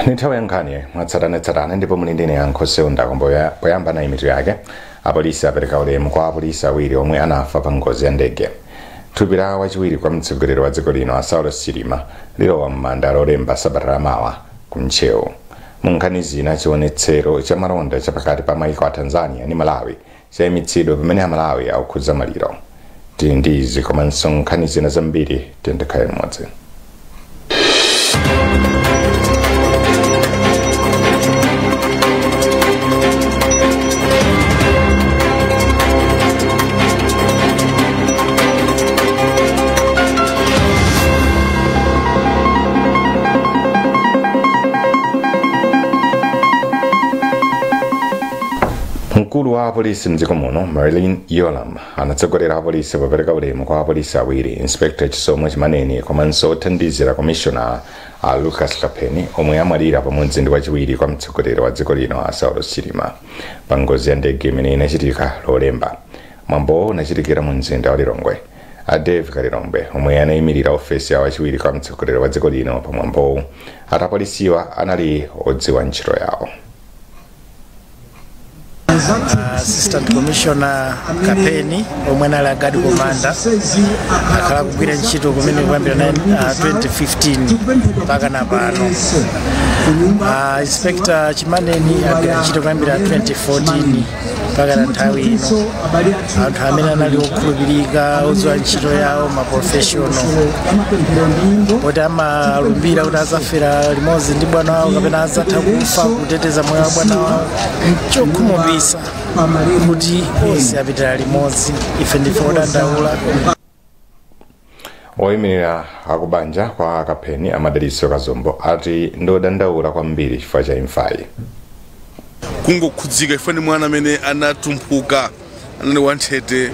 Nitawe Nkhani mwatsatanetsatane ndipo mulindine yankho seunda komboya poyamba na imitu yake apolisi apereka ulemu kwa apolisi awiri omwe anafa pa ngozi ya ndege. Thupi la wachiwiri kwa mtsogoleri wa dziko lino Saulo Chilima lilowa m'manda lolemba sabata la Mmawa ku Mchewu. Mu nkhani zina chionetsero cha malonda chapakati pa maiko a Tanzania ndi Malawi chayimitsidwa pamene Malawi akukhudza maliro. Ndizi komanso nkhani zina zambiri tiyendekhaye mmodzi. Mkulu wa polisi mdziko muno Marilyn Yolam anatsogolera apolisi popereka ulemu kwa apolisi awiri Inspector Chisomo Chimaneni komanso othandizira Commissioner Lucas Kapeni omwe amwalira pamodzi ndi wachiwiri kwa mtsogoleri wa dziko lino Saulo Chilima pa ngozi ya ndege imene inachitika lolemba. Mwambo unachitikira mu mzinda wa Lilongwe. Dave Kalilombe omwe anayimirira ofesi ya wachiwiri kwa mtsogoleri wa dziko lino pa mwambo atapolisiwa anali odziwa ntchito yawo. Assistant Commissioner Kapeni omwe nali guard commander akhala kugwira ntchito kumene kuyambira 2015 mpaka na pano. Inspector Chimaneni agwira ntchito kuyambira 2014 mpaka na nthawi ino. Anthu amene anali okhulupirika odziwa ntchito yawo ma professional oti amalumbira kuti azafera limodzi ndi bwana wawo kapena azatha kufa kuteteza moyo wa bwana wawo chokhumudwitsa kuti onse apitira limodzi ife ndife odandaula. Oyimirira akubanja kwa Kapeni Amadaliso Kazombo ati ndodandaula kwambiri chifukwa cha imfayi. Kungokhudzika ifani mwana amene anatumphuka anali wanthete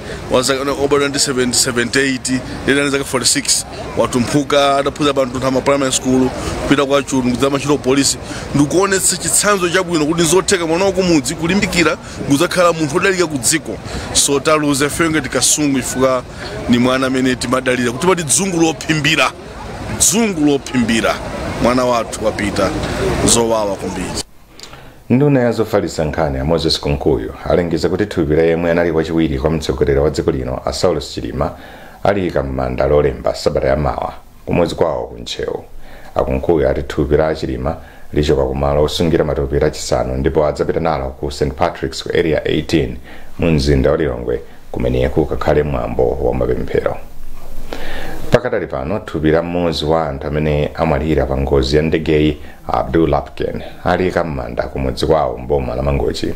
obadwa ndi 78 lero anali zaka 46 watumphuka adaphunzira bantu ntama primary school kupita kwa chulu kudzama ntchito polisi ndikuonetsa chitsanzo chabwino kuti nzotheka mwana wakumudzi kulimbikira kudzakhala munthu odalika ku dziko. So taluza fenge tikasungu chifukwa ni mwana amene timadalira kuti pati dzungu lophimbira mwana wathu wapita zowawa kwambiri. Nduna ya zofalitsa nkhani ya Moses Konkuyo alengeza kuti thupi la yemwe anali wachiwiri kwa mtsogoleri wa dziko lino Saulo Chilima aliyika m'manda lolemba sabata ya Mmawa kumudzi kwawo ku Mchewu. Akonkuyo ati thupi la Chilima lichoka kumalo osungira matupi lachisanu ndipo adzapita nalo ku St Patrick's ku area 18 mu mzinda wa Lilongwe kumene kukakhale mwambo wa mapemphero. Pakadali pano thupi la mmodzi wa anthu amene amwalira pa ngozi ya ndegeyi Abdul Lapken aliyika m'manda kumudzi kwawo mboma la Mangochi.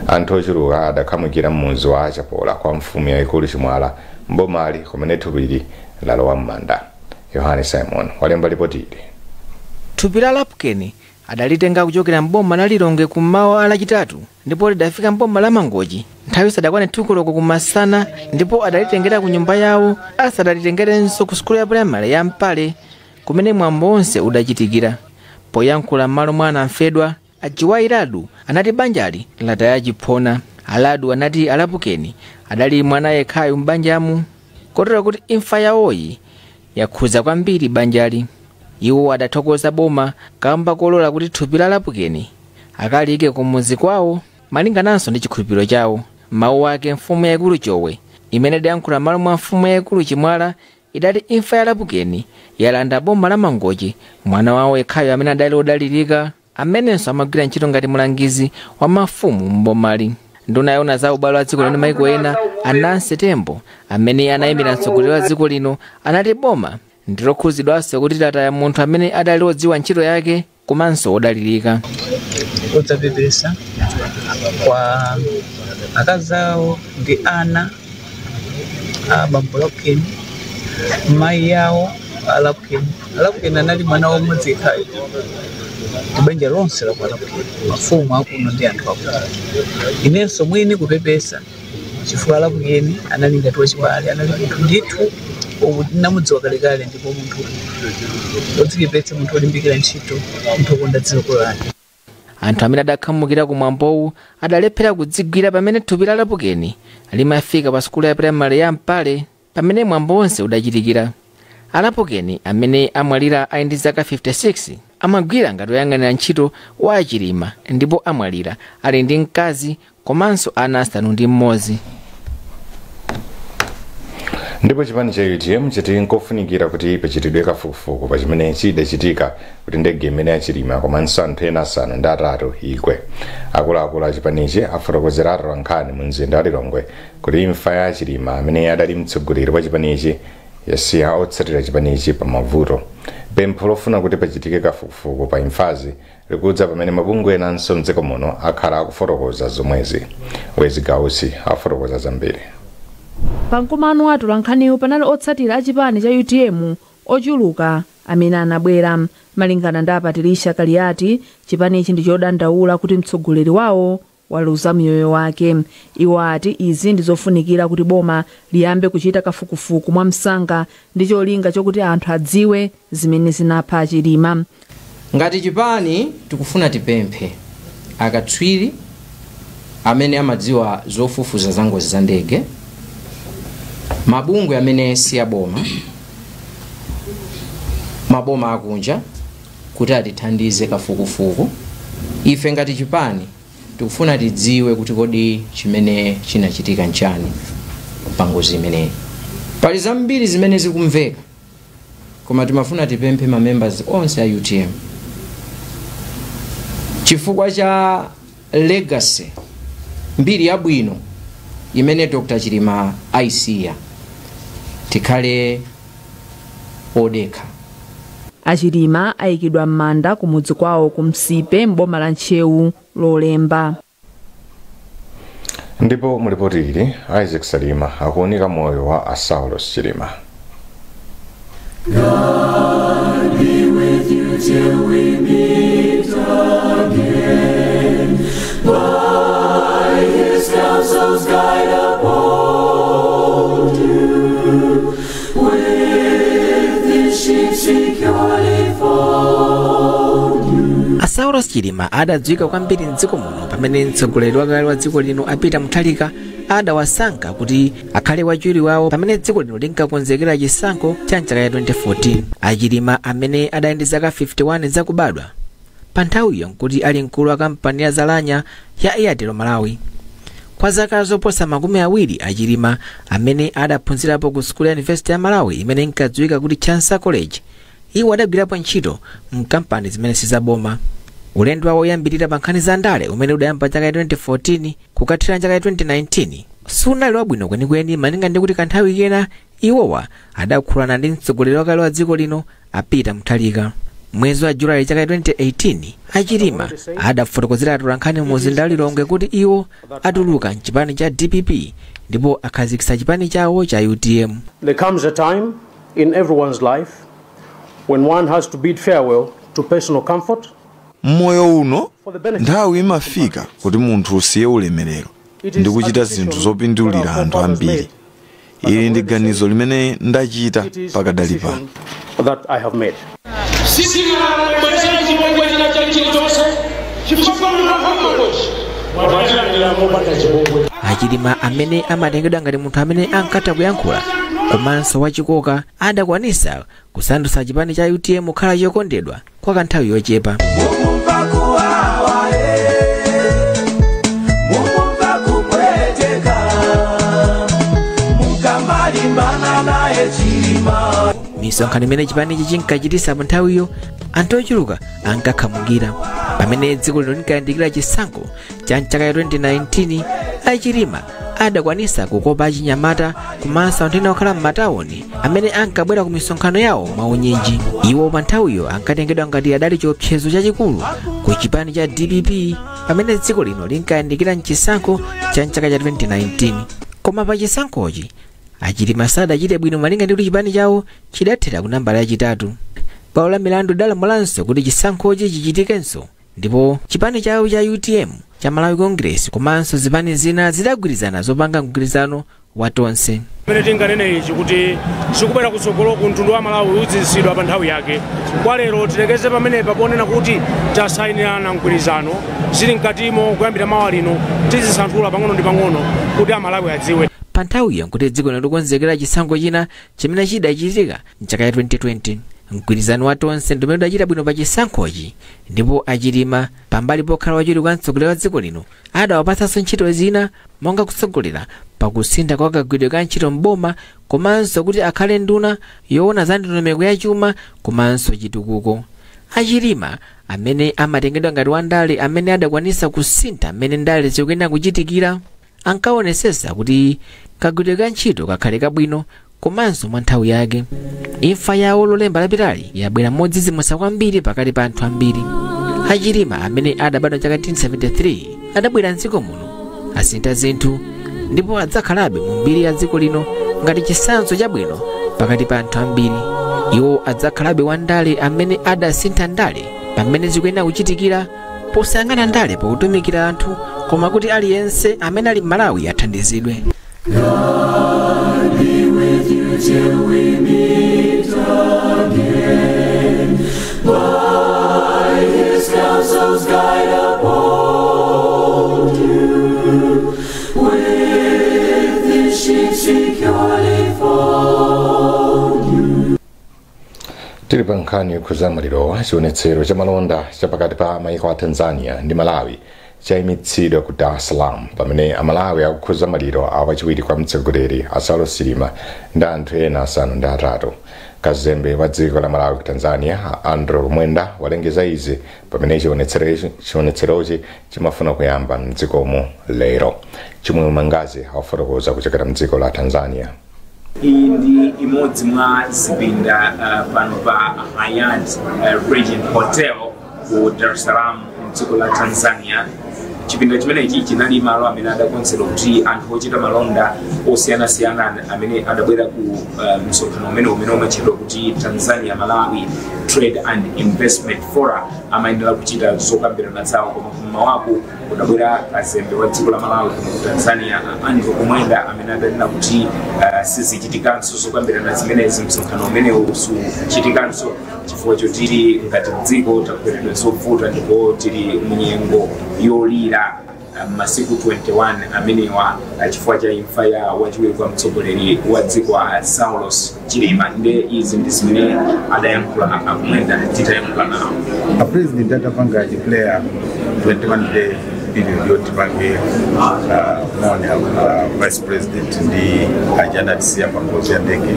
Anthu ochuluka adakhamukira mmudzi wa achapola kwa mfumu yayikulu Chimwala mbomali kumene thupili lalowa m'manda. Yohani Simon walemba ripoti ili. Thupi la Lapken adalitenga kuchokera mboma la Lilongwe kummawa alachitatu ndipo lidafika mboma la Mangochi nthawi sadakwane thukuloko kumasana ndipo adalitengera ku nyumba yawo asadalitengerenso ku skulu ya primary ya Mpale kumene mwambo onse udachitikira. Poyankhula m'malo mwa anamfedwa ajiwa Iradu anati banjali lataya chiphona. Aladu anati Lapken adali mwana yekhayo m'banjamu kotero kuti imfa yawoyi yakhudza kwambiri banjali. Iwo adathokoza boma kamba kolola kuti thupi la Lapken akalike kumudzi kwawo malingananso ndi chikhulupiriro chawo. Mawu ake mfumu yayikulu Chowe imene idayankhula m'malo mwa mfumu yayikulu Chimwala idati imfa ya Lapken yalanda boma la Mangochi mwana wawo yekhayo amene adali odalirika amenenso amagwira ntchito ngati mulangizi wa mafumu mbomali. Nduna yona za ubalo wa dziko lino maiko ena Anansi Tembo amene anayimira mtsogoleri wa dziko lino anati boma ndilokhuzidwanso kuti lataya munthu amene adali odziwa ntchito yake komanso odalirika. Kudzapepesa kwa akazawo ndi ana abambo Lapken mai yawo Lapken anali mwana womudzi yekhayo tibanja lonse la Lapken mafumu akuno ndi anthu akuno. Inenso mwini kupepesa chifukwa Lapken anali ngati wachibale anali munthu ndithu namudziwa kalekale ndipo munthu odzipepetsa munthu olimbikira ntchito munthu okonda dziko lake. Anthu amene adakhamukira kumwambowu adalephera kudzigwira pamene thupi la Lapken limafika pa skulu ya primary ya Mpale pamene mwambo onse udachitikira. Lapken amene amwalira ali ndi zaka 56 amagwira ngati oyang'anira ntchito wa Achilima ndipo amwalira ali ndi mkazi komanso ana asanu ndi mmodzi. Ndipo chipani cha UTM chiti nkofunikira kuti pachitidwe kafukufuku pa chimene chidachitika kuti ndege imene Achilima komanso anthu ena asanu ndi atatu igwe. Akuluakulu a chipanichi afotokozera Nkhani mu mzinda wa Lilongwe kuti imfa ya Achilima amene adali mtsogoleri wa chipanichi yasiya otsatira chipanichi pa mavuto. Pempho lofuna kuti pachitike kafukufuku pa imfazi likudza pamene mabungwe enanso mdziko muno akhala akufotokoza zomwezi. Wezi Gausi afotokoza zambiri. Pankumano watu Nkhaniwu panali otsatira a chipani cha UTM ochuluka amene anabwera malingana ndi Apatirisha Kaliati. Chipanichi ndi chodandaula kuti mtsogoleri wawo waluza miyoyo wake. Iwo ati izi ndi zofunikira kuti boma liyambe kuchita kafukufuku mwa msanga ndi cholinga chokuti anthu adziwe zimene zinapha Achilima. Ngati chipani tikufuna tipemphe akatswiri amene amadziwa zofufuza za ngozi za ndege, mabungwe amene si aboma, maboma akunja kuti atithandize kafukufuku. Ife ngati chipani tikufuna tidziwe kuti kodi chimene chinachitika nchani pa ngozi imeneyi. Pali zambiri zimene zikumveka koma timafuna tipemphe ma members onse a UTM chifukwa cha legacy mbiri yabwino imene Dr. Achilima aisiya tikhale odekha. Achilima ayikidwa m'manda kumudzi kwawo ku Msipe m'boma la Ntchewu lolemba. Ndipo mulipoti ili Isaac Salima akuunika moyo wa Saulos Chilima. God be with you till we meet again. By his counsels guide uphold you. With his sheep securely fold you. Saulos Chilima adadziwika kwambiri mdziko muno pamene mtsogoleri wakale wa dziko lino apita muthalika adawasankha kuti akhale wachiwiri wawo pamene dziko lino linkakonzekera chisankho cha mchaka ya 2014. Achilima amene adali ndi zaka 51 zakubadwa pa nthawiyo nkuti ali mkulu wa kampani ya zalanya ya Airtel Malawi. Kwa zaka zoposa makumi awiri Achilima amene adaphunzirapo ku School ya University ya Malawi imene inkadziwika kuti Chansa College, iwo adagwirapo ntchito mkampani zimene sizaboma. Ulendo wawo oyambirira pa nkhani za ndale umene udayamba chaka ya 2014 kukathira chaka ya 2019 sunali wabwino kwenikweni malinga ndi kuti kanthawi kena iwowa adakhulana ndi mtsogoleri wakale wa dziko lino apita muthalika. Mwezi wa Julai chaka ya 2018 Achilima adafotokozera Nkhani mu mzinda wa Lilongwe kuti iwo atuluka mchipani cha DPP ndipo akhazikitsa chipani chawo cha UTM. There comes a time in everyone's life when one has to bid farewell to personal comfort. Moyo uno nthawi imafika kuti munthu usiye ulemerero ndi kuchita zinthu zopindulira anthu ambiri. Ili ndi ganizo limene ndachita pakadali pano. Achilima amene amatengedwa ngati munthu amene ankatha kuyankhula komanso wachikoka adakwanisa kusandutsa chipani cha UTM kukhala chokondedwa kwa kanthawi yochepa. Misonkhano imene chipanichi chinkachitisa pa nthawiyo anthu ochuluka ankakhamugira. Pamene dziko lino linkayandikira chisankho cha mchaka ya 2019 Achilima adakwanisa kukopa achinyamata komanso anthu ena okhala m'matawuni amene ankabwera ku misonkhano yawo maunyinji. Iwo pa nthawiyo ankatengedwa ngati adali chiopsezo chachikulu ku chipani cha DPP pamene dziko lino linkayandikira mchisankho cha mchaka cha 2019. Koma pa chisankhochi Achilima sadachite bwino malinga ndi kuti chipani chawo chidathera ku nambala yachitatu. Bwalo la milandu lidalamulanso kuti chisankhochi chichitikenso ndipo chipani chawo cha UTM cha Malawi Congress komanso zipani zina zidagwirizana zopanga mgwirizano wa tonse. Pamene tinganene ichi kuti sikubwera kutsogolo ku mtundu wa Malawi udzisidwa pa nthawi yake. Kwa lero tilekeze pamenepa ponena kuti tasayinirana mgwirizano zili mkatimo kuyambira mawa lino tizisanthula pang'ono ndi pang'ono kuti Amalawi adziwe. Pa nthawiyo nkuti dziko lino likonzekera chisankho china chimene chidachitika mchaka ya 2020. mgwirizano wa tonse ndi umene udachita bwino pa chisankhochi, ndipo Achilima pambali pokhala wachiwiri kwa mtsogoleri wa dziko lino adawapatsanso ntchito zina monga kutsogolera pakusintha kwa kagwidwe ka ntchito mboma, komanso kuti akhale nduna yoona za ndondomeko ya chuma komanso chitukuko. Achilima amene amatengedwa ngati wandale amene adakwanisa kusintha mmene ndale zikuyenera kuchitikira, ankaonesesa kuti kagwidwe ka ntchito kakhale kabwino komanso mwa nthawi yake. Imfa yawo lolemba lapitali yabwera modzidzimutsa kwambiri pakati pa anthu ambiri. Achilima amene adabadwa chaka 1973 adabwera mdziko muno, asintha zinthu, ndipo adzakhalabe mu mbiri ya dziko lino ngati chitsanzo chabwino pakati pa anthu ambiri. Iwo adzakhalabe wandale amene adasintha ndale pamene zikuyenera kuchitikira, posayang'ana ndale pokutumikira anthu, koma kuti aliyense amene ali m'Malawi athandizidwe. God be with you till we meet again. By his counsels guide uphold you. With his sheep securely fold you. Tili pa nkhani yokhuza maliro, chionetsero cha malonda chapakati pa maiko a Tanzania ndi Malawi chayimitsidwa ku Dar es Salaam pamene Amalawi akukhuza maliro awachiwiri kwa mtsogoleri Saulo Chilima ndi anthu ena asanu ndi atatu. Kazembe wa dziko la Malawi ku Tanzania Andrew Mwenda walengeza izi pamene chionetserochi chimafuna kuyamba mdzikomo Lero. Chimwe mangazi afotokoza kuchokera mdziko la Tanzania. Iyi ndi imodzi mwa zipinda pano pa Hyatt Regent Hotel ku Dar es Salaam mdziko la Tanzania. Chipinda chimenechi chinali malo amene adakonzedwa kuti anthu ochita malonda osiyanasiyana amene adabwera ku msonkhano umene umatchedwa kuti Tanzania Malawi Trade and Investment Forum amayenera kuchita zokambirana zawo, koma kummawaku kudabwera kazembe wa dziko la Malawi ku Tanzania Andrew Mwenda amene adanena kuti sizichitikanso zokambirana zimenezi, msonkhano umene suchitikanso chifukwa chotili ngati dziko takugweredwa zovuta ndipo tili munyengo yolira masiku 21 amenewa chifukwa cha imfa ya wachiwiri kwa mtsogoleri wa dziko Saulo Chilima. Ndi izi ndi zimene adayankhula akumwenda titayankhula nawo. A president atapanga declare 21 day period yoti pange mone vice president ndi ajana tisiya pangozi ya ndege.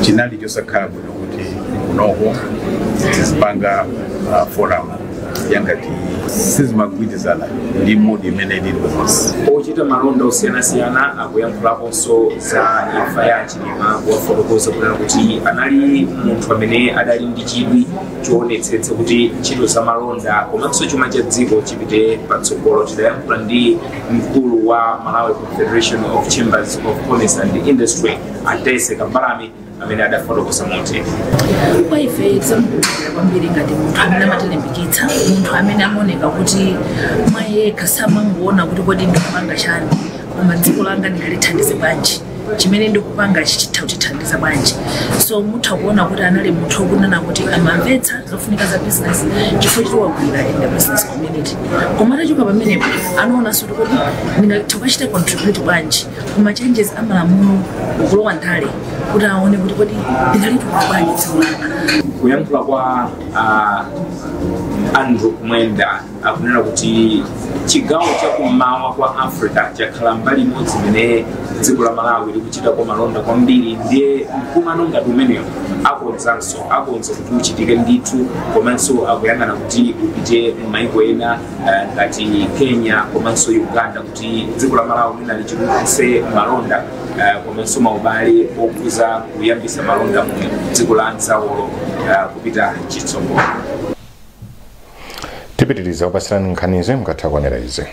Chinali chosakhala bwino kuti kunoko tizipanga forum yangati sizimagwirizana ndi mudi imene ili bonse. Ochita malonda osiyanasiyana akuyankhulaponso za imfa ya Chilima, wafotokoza kuti anali munthu amene adali ndi chidwi choonetsetsa kuti ntchito za malonda komanso chuma cha dziko chipite patsogolo. Tidayankhula ndi mkulu wa Malawi Confederation of Chambers of Commerce and Industry Adese Kambalami amene adafotokoza moti. Kwa ife kwambiri ngati munthu amene amatalimbikitsa, munthu amene amaoneka kuti mwaye kasamangoona kuti kodi ndikupanga chani, koma dziko langa ndingalithandize bwanji, chimene ndikupanga chichitha kutithandiza bwanji. So mutha kuona kuti anali munthu okunena kuti amamvetsa zofunika za business chifukwa choti wagwira in the business community. Koma atachoka pamenepo anaonanso kuti kodi ndingatokachita contribute bwanji kuma changes amalamulo ukulowa ndale kuti aone kuti kodi ndingalituka bwanji dziko langa. Kuyankhula kwa Andrew Mwenda akunena kuti chigawo cha kummawa kwa Africa chakhala mbali imodzi imene dziko la Malawi likuchita kwa malonda kwambiri, ndiye mkumano ngati umeneyo akonza kuti uchitike ndithu, komanso akuyang'ana kuti upite m'mayiko ena ngati Kenya komanso Uganda, kuti dziko la Malawi linali chikutse malonda komanso maubale okhuza kuyambisa malonda mu dziko la Saulo kupita chitsogolo. Tipitiriza upasirani nkhanizi mukatha kuonera izi.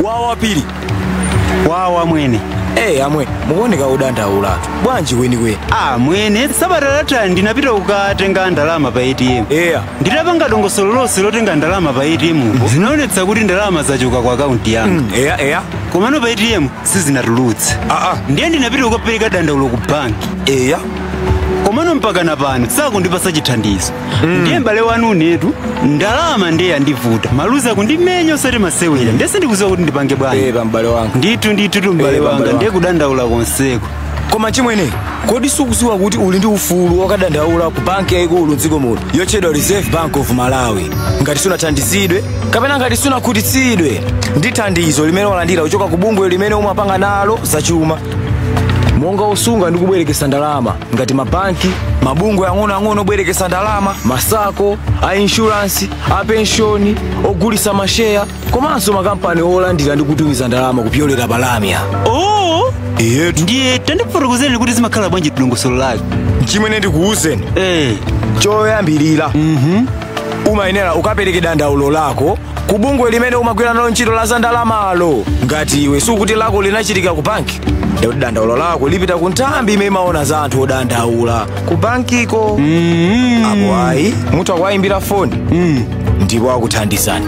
Wawa pili wawa mwene amwe muoneka udandaula bwanji weniweni. Mwene sabatalata ndinapita kukatenga ndalama pa ATM. Nditapanga dongosolo lonse lotenga ndalama pa ATM zinaonetsa kuti ndalama zachoka kwa akaunti yanga. komano pa ATM sizinatulutse ndiye ndinapita kukapereka dandaulo ku banki eya komano mpaka na pano sakundipasa chithandizo ndiye m'bale wanu unetu ndalama ndiye yandivuta maluza kundimenya osati masewera ndese ndikuziwa kuti ndipange bwanji m'bale wanga ndithu m'bale wanga ndiye kudandaula konseko koma chimwene kodi sukuziwa kuti uli ndi ufulu wakadandaula ku banki yayikulu mdziko muno yotchedwa Reserve Bank of Malawi ngati sunathandizidwe kapena ngati sunakhutitsidwe ndi thandizo limene walandira kuchoka ku bungwe limene umapanga nalo zachuma monga osunga ndi kubwerekesa ndalama ngati mabanki mabungwe ang'onoang'ono obwerekesa ndalama masako a insurance a pensioni ogulisa masheya komanso makampani olandira ndi kutumiza ndalama kupyolera palamya ndiye tandifotokozeni kuti zimakhala bwanji dongosolo lake chimene ndikuwuzeni choyambirira umayenera ukapereke dandaulo lako ku bungwe limene umagwira nalo ntchito la zandalamalo ngati iwe sukuti lako linachitika ku banki ndikuti dandaulo lako lipita ku nthambi imene imaona za anthu odandaula ku bankiko apo ayi munthu akuwayimbira foni ndipo akuthandizani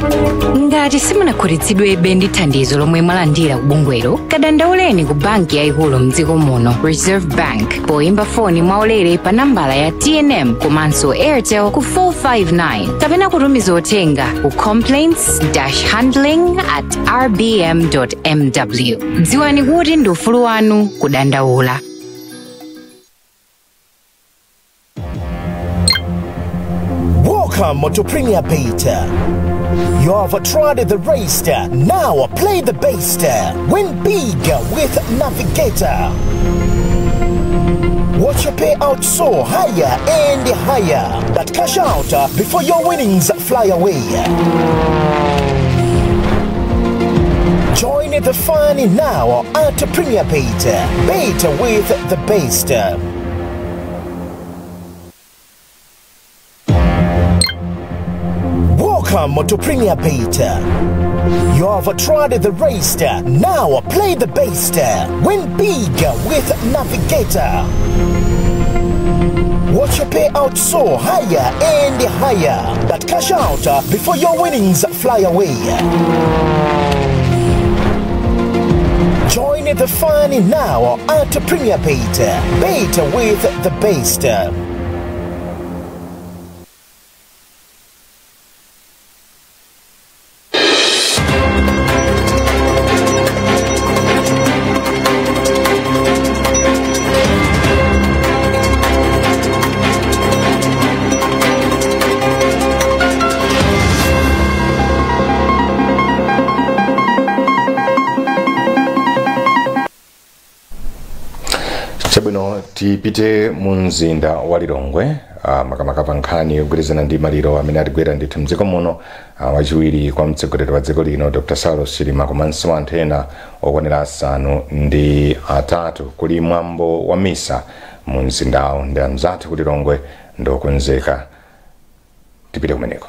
ngati simunakhutitsidwebe ndi thandizo lomwe mwalandira ku bungwelo kadandauleni ku banki yayikulu mdziko muno Reserve Bank poyimba foni mwaulere pa nambala ya TNM komanso Airtel ku 459 kapena kutumiza uthenga ku complaints-handling@rbm.mw dziwani kuti ndi ufulu wanu kudandaula. Welcome to Premier Beta. You have tried the race, now play the best. Win big with Navigator. Watch your payout soar higher and higher, but cash out before your winnings fly away. Join the fun now at Premier Beta. Beta with the best. Welcome to Premier Beta. You have tried the race, now play the best. Win big with Navigator. Watch your payout soar higher and higher, but cash out before your winnings fly away. Join the fun now at Premier Beta. Beta with the best. Chabwino tipite mu mzinda wa Lilongwe makamaka pa nkhani yogwirizana ndi maliro amene atigwera ndithu mdziko muno wachiwiri kwa mtsogoleri wa dziko lino Dr. Saulos Chilima komanso anthu ena okwanira 5 kuli mwambo wa misa mu mzindawo ndi anzathu ku Lilongwe ndokonzeka tipite kumeneko.